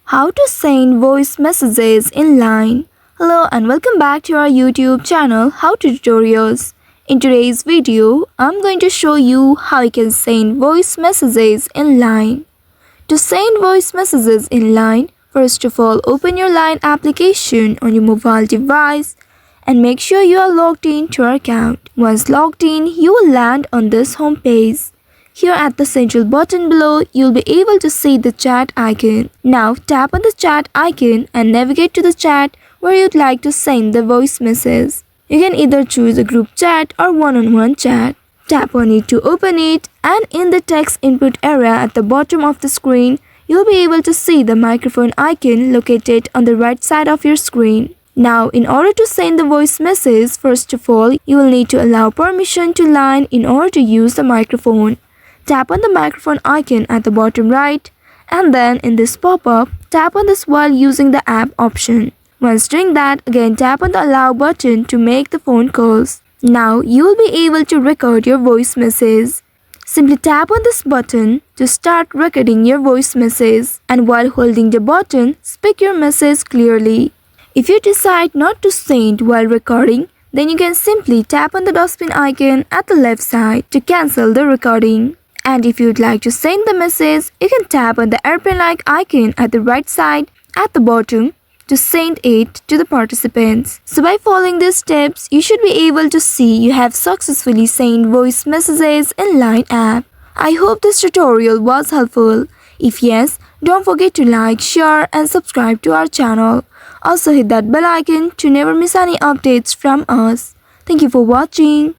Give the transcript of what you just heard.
How to send voice messages in line. Hello and welcome back to our YouTube channel How to Tutorials. In today's video, I'm going to show you how you can send voice messages in line. To send voice messages in line, first of all open your Line application on your mobile device and make sure you are logged in to your account. Once logged in, you will land on this home page. Here at the central button below, you'll be able to see the chat icon. Now tap on the chat icon and navigate to the chat where you'd like to send the voice message. You can either choose a group chat or one-on-one chat. Tap on it to open it, and in the text input area at the bottom of the screen, you'll be able to see the microphone icon located on the right side of your screen. Now, in order to send the voice message, first of all, you will need to allow permission to Line in order to use the microphone. Tap on the microphone icon at the bottom right, and then in this pop-up, tap on this while using the app option. Once doing that, again tap on the allow button to make the phone calls. Now you will be able to record your voice message. Simply tap on this button to start recording your voice message, and while holding the button, speak your message clearly. If you decide not to send while recording, then you can simply tap on the dustbin icon at the left side to cancel the recording. And if you'd like to send the message, you can tap on the airplane-like icon at the right side at the bottom to send it to the participants. So by following these steps, you should be able to see you have successfully sent voice messages in Line app. I hope this tutorial was helpful. If yes, don't forget to like, share and subscribe to our channel. Also hit that bell icon to never miss any updates from us. Thank you for watching.